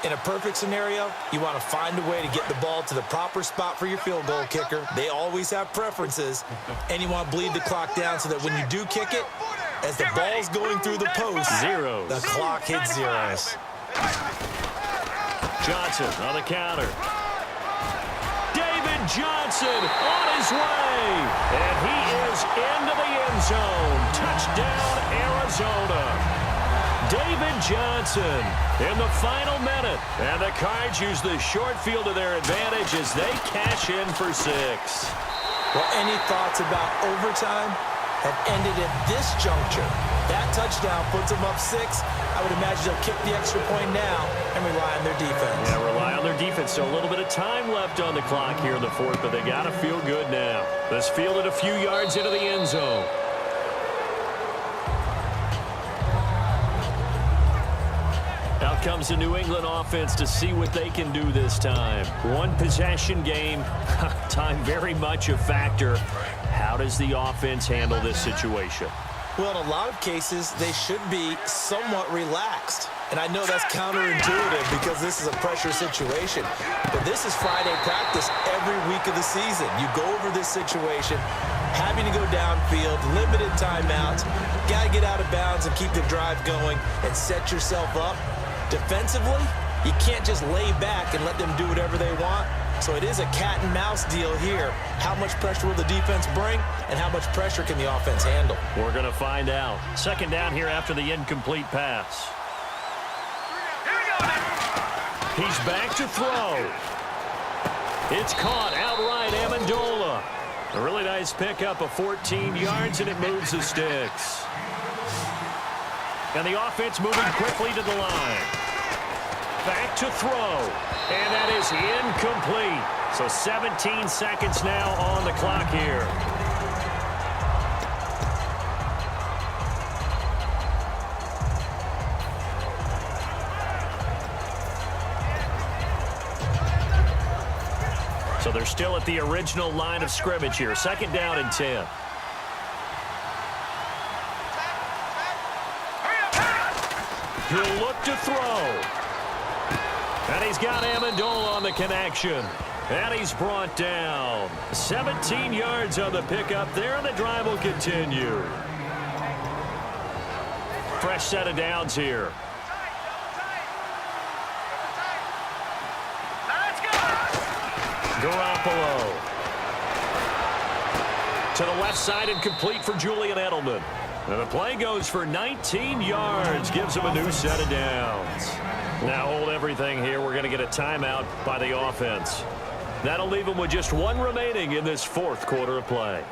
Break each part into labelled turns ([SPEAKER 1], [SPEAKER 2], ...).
[SPEAKER 1] In a perfect scenario, you want to find a way to get the ball to the proper spot for your field goal kicker. They always have preferences. And you want to bleed the clock down so that when you do kick it, as the ball's going through the post,
[SPEAKER 2] zeros.
[SPEAKER 1] The clock hits zeros.
[SPEAKER 2] Johnson on the counter. David Johnson on his way. And he is into the end zone. Touchdown, Arizona. David Johnson in the final minute. And the Cards use the short field to their advantage as they cash in for 6.
[SPEAKER 1] Well, any thoughts about overtime have ended at this juncture. That touchdown puts them up 6. I would imagine they'll kick the extra point now and rely on their defense.
[SPEAKER 2] Yeah, rely on their defense. So a little bit of time left on the clock here in the fourth, but they got to feel good now. Let's field it a few yards into the end zone. Out comes the New England offense to see what they can do this time. One possession game, time very much a factor. How does the offense handle this situation?
[SPEAKER 1] Well, in a lot of cases, they should be somewhat relaxed. And I know that's counterintuitive because this is a pressure situation. But this is Friday practice every week of the season. You go over this situation, having to go downfield, limited timeouts, got to get out of bounds and keep the drive going and set yourself up. Defensively, you can't just lay back and let them do whatever they want. So it is a cat and mouse deal here. How much pressure will the defense bring, and how much pressure can the offense handle?
[SPEAKER 2] We're going to find out. Second down here after the incomplete pass. He's back to throw. It's caught outright, Amendola. A really nice pickup of 14 yards, and it moves the sticks. And the offense moving quickly to the line. Back to throw. And that is incomplete. So 17 seconds now on the clock here. So they're still at the original line of scrimmage here. Second down and 10. He'll look to throw. And he's got Amendola on the connection. And he's brought down. 17 yards on the pickup there, and the drive will continue. Fresh set of downs here. Garoppolo. To the left side and complete for Julian Edelman. And the play goes for 19 yards. Gives him a new set of downs. Now hold everything here. We're going to get a timeout by the offense. That'll leave them with just one remaining in this fourth quarter of play.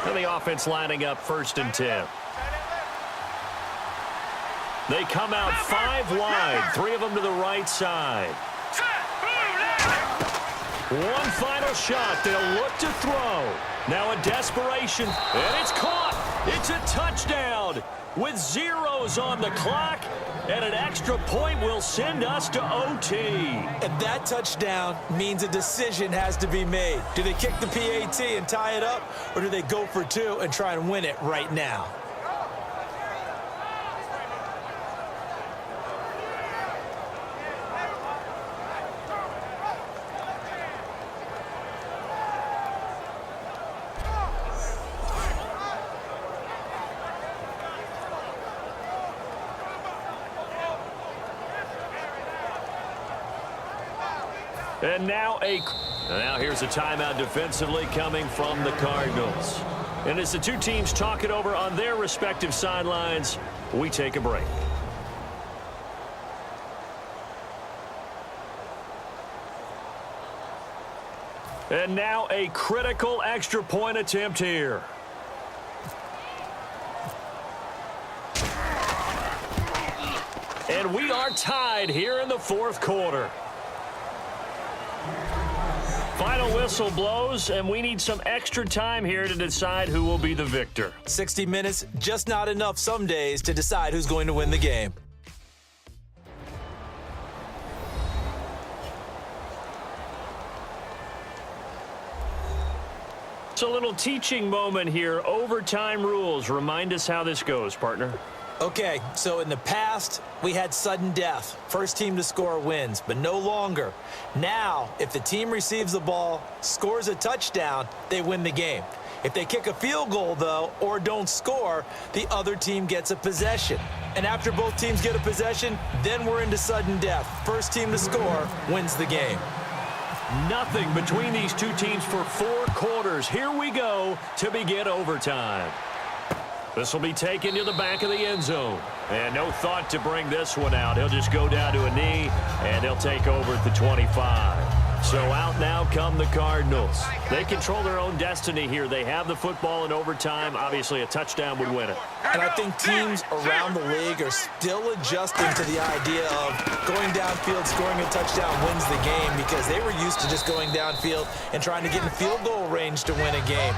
[SPEAKER 2] And the offense lining up 1st and 10. They come out 5 wide, 3 of them to the right side. One final shot. They'll look to throw. Now a desperation, and it's caught. It's a touchdown with zeros on the clock, and an extra point will send us to OT.
[SPEAKER 1] And that touchdown means a decision has to be made. Do they kick the PAT and tie it up, or do they go for 2 and try and win it right now?
[SPEAKER 2] And now here's a timeout defensively coming from the Cardinals. And as the two teams talk it over on their respective sidelines, we take a break. And now a critical extra point attempt here. And we are tied here in the fourth quarter. Final whistle blows, and we need some extra time here to decide who will be the victor.
[SPEAKER 1] 60 minutes, just not enough some days to decide who's going to win the game.
[SPEAKER 2] It's a little teaching moment here. Overtime rules. Remind us how this goes, partner.
[SPEAKER 1] Okay, so in the past, we had sudden death. First team to score wins, but no longer. Now, if the team receives the ball, scores a touchdown, they win the game. If they kick a field goal, though, or don't score, the other team gets a possession. And after both teams get a possession, then we're into sudden death. First team to score wins the game.
[SPEAKER 2] Nothing between these two teams for 4 quarters. Here we go to begin overtime. This will be taken to the back of the end zone. And no thought to bring this one out. He'll just go down to a knee, and he'll take over at the 25. So out now come the Cardinals. They control their own destiny here. They have the football in overtime. Obviously, a touchdown would win it.
[SPEAKER 1] And I think teams around the league are still adjusting to the idea of going downfield, scoring a touchdown wins the game, because they were used to just going downfield and trying to get in field goal range to win a game.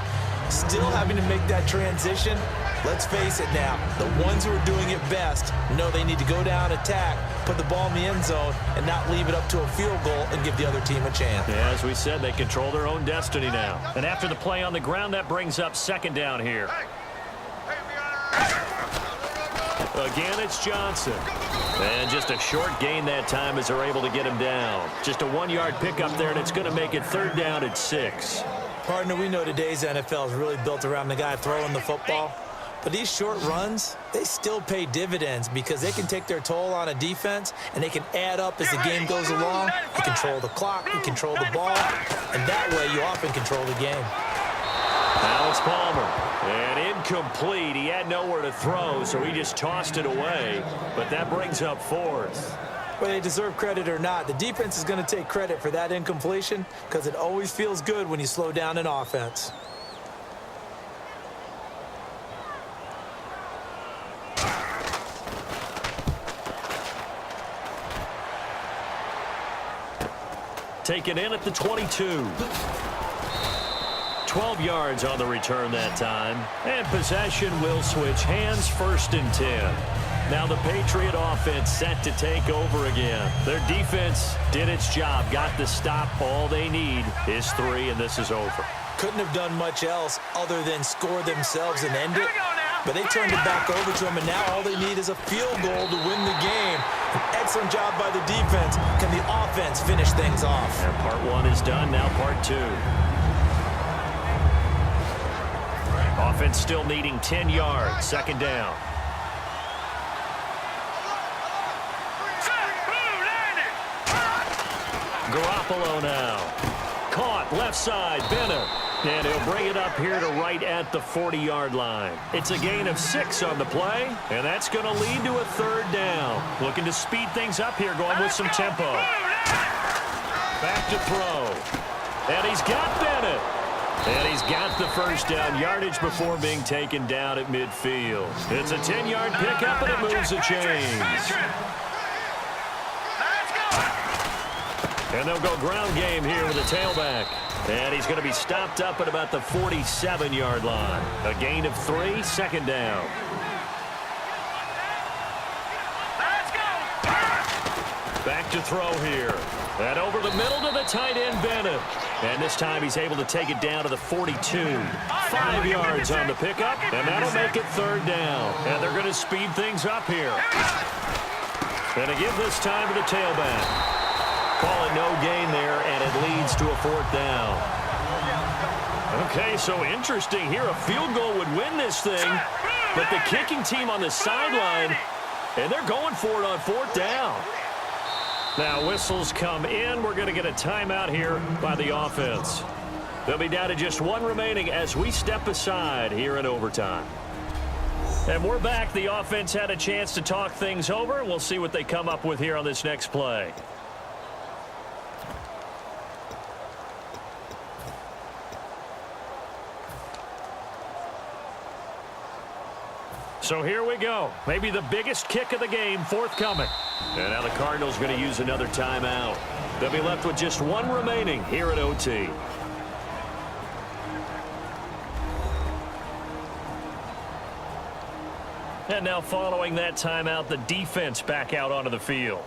[SPEAKER 1] Still having to make that transition. Let's face it now, the ones who are doing it best know they need to go down, attack, put the ball in the end zone, and not leave it up to a field goal and give the other team a chance.
[SPEAKER 2] Yeah, as we said, they control their own destiny now. And after the play on the ground, that brings up second down here. Again, it's Johnson. And just a short gain that time as they're able to get him down. Just a 1-yard pickup there, and it's going to make it third down at 6.
[SPEAKER 1] Partner, we know today's NFL is really built around the guy throwing the football. But these short runs, they still pay dividends because they can take their toll on a defense, and they can add up as the game goes along. You control the clock, you control the ball, and that way you often control the game.
[SPEAKER 2] Now it's Palmer. And incomplete. He had nowhere to throw, so he just tossed it away. But that brings up 4th.
[SPEAKER 1] Whether they deserve credit or not, the defense is going to take credit for that incompletion because it always feels good when you slow down an offense.
[SPEAKER 2] Taken in at the 22. 12 yards on the return that time. And possession will switch hands, 1st and 10. Now the Patriot offense set to take over again. Their defense did its job, got the stop. All they need is 3, and this is over.
[SPEAKER 1] Couldn't have done much else other than score themselves and end it. But they turned it back over to him, and now all they need is a field goal to win the game. An excellent job by the defense. Can the offense finish things off?
[SPEAKER 2] And part 1 is done, now part 2. Offense still needing 10 yards, second down. Garoppolo now. Caught, left side, Bennett. And he'll bring it up here to right at the 40-yard line. It's a gain of 6 on the play, and that's going to lead to a third down. Looking to speed things up here, going with some tempo. Back to throw. And he's got Bennett. And he's got the first down yardage before being taken down at midfield. It's a 10-yard pickup, and it moves the chains. And they'll go ground game here with a tailback. And he's going to be stopped up at about the 47-yard line. A gain of 3, second down. Back to throw here. And over the middle to the tight end, Bennett. And this time he's able to take it down to the 42. 5 yards on the pickup, and that'll make it third down. And they're going to speed things up here. And to give this time to the tailback. Call it no gain there, and it leads to a 4th down. Okay, so interesting here. A field goal would win this thing, but the kicking team on the sideline, and they're going for it on 4th down. Now whistles come in. We're going to get a timeout here by the offense. They'll be down to just 1 remaining as we step aside here in overtime. And we're back. The offense had a chance to talk things over. We'll see what they come up with here on this next play. So here we go. Maybe the biggest kick of the game forthcoming. And now the Cardinals going to use another timeout. They'll be left with just 1 remaining here at OT. And now following that timeout, the defense back out onto the field.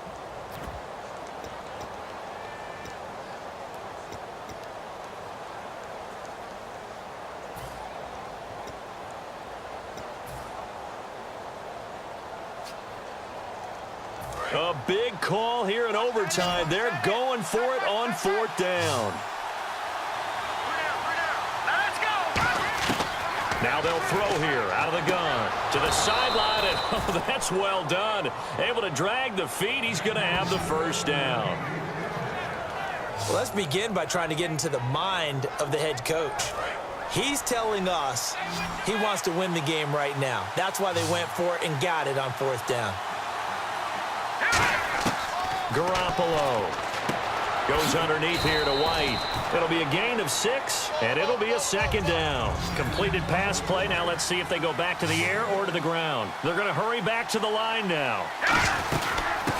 [SPEAKER 2] A big call here in overtime. They're going for it on 4th down. Now they'll throw here out of the gun to the sideline, and oh, that's well done. Able to drag the feet. He's going to have the first down.
[SPEAKER 1] Well, let's begin by trying to get into the mind of the head coach. He's telling us he wants to win the game right now. That's why they went for it and got it on 4th down.
[SPEAKER 2] Garoppolo goes underneath here to White. It'll be a gain of 6, and it'll be a 2nd down. Completed pass play. Now let's see if they go back to the air or to the ground. They're going to hurry back to the line now.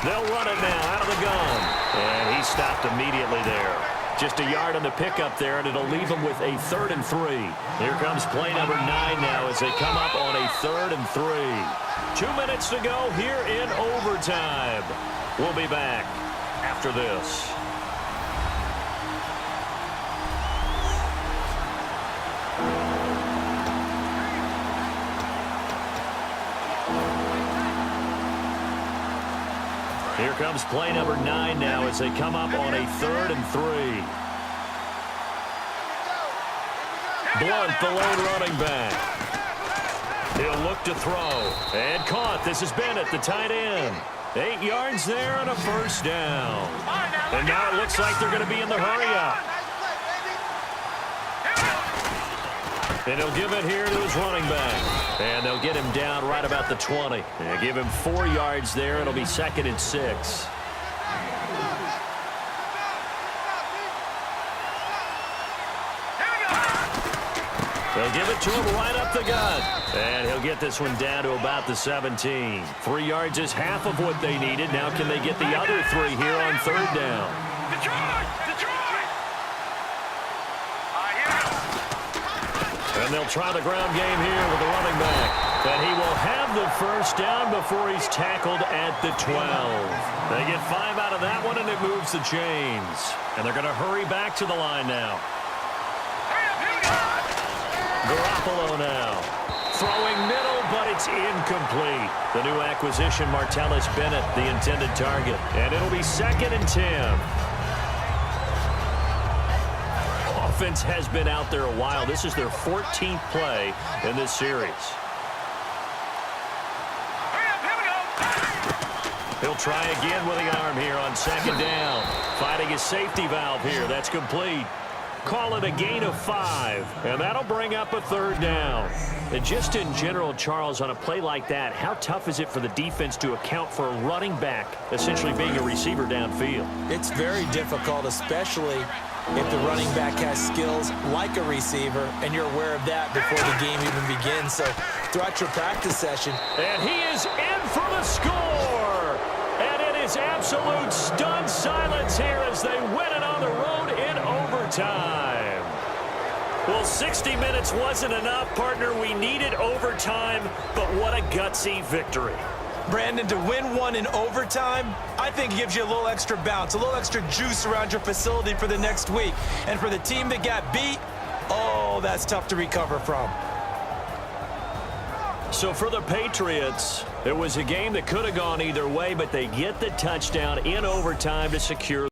[SPEAKER 2] They'll run it now out of the gun. And he stopped immediately there. Just a yard on the pickup there, and it'll leave them with a 3rd and 3. Here comes play number 9 now as they come up on a 3rd and 3. 2 minutes to go here in overtime. We'll be back after this. Here comes play number 9 now as they come up on a 3rd and 3. Blunt, the lone running back. He'll look to throw. And caught. This is Bennett, the tight end. 8 yards there and a 1st down. And now it looks like they're going to be in the hurry-up. And he'll give it here to his running back. And they'll get him down right about the 20. They'll give him 4 yards there. It'll be 2nd and 6. They'll give it to him right up the gut. And he'll get this one down to about the 17. 3 yards is half of what they needed. Now can they get the other 3 here on 3rd down? And they'll try the ground game here with the running back. And he will have the 1st down before he's tackled at the 12. They get 5 out of that one, and it moves the chains. And they're going to hurry back to the line now. Garoppolo now. Throwing middle, but it's incomplete. The new acquisition, Martellus Bennett, the intended target. And it'll be 2nd and 10. Offense has been out there a while. This is their 14th play in this series. He'll try again with the arm here on 2nd down. Finding his safety valve here. That's complete. Call it a gain of 5, and that'll bring up a 3rd down. And just in general, Charles, on a play like that, how tough is it for the defense to account for a running back essentially being a receiver downfield?
[SPEAKER 1] It's very difficult, especially if the running back has skills like a receiver, and you're aware of that before the game even begins. So throughout your practice session.
[SPEAKER 2] And he is in for the score. And it is absolute stunned silence here as they win it on the road in overtime. Well, 60 minutes wasn't enough, partner. We needed overtime, but what a gutsy victory.
[SPEAKER 1] Brandon, to win one in overtime, I think it gives you a little extra bounce, a little extra juice around your facility for the next week. And for the team that got beat, oh, that's tough to recover from.
[SPEAKER 2] So for the Patriots, it was a game that could have gone either way, but they get the touchdown in overtime to secure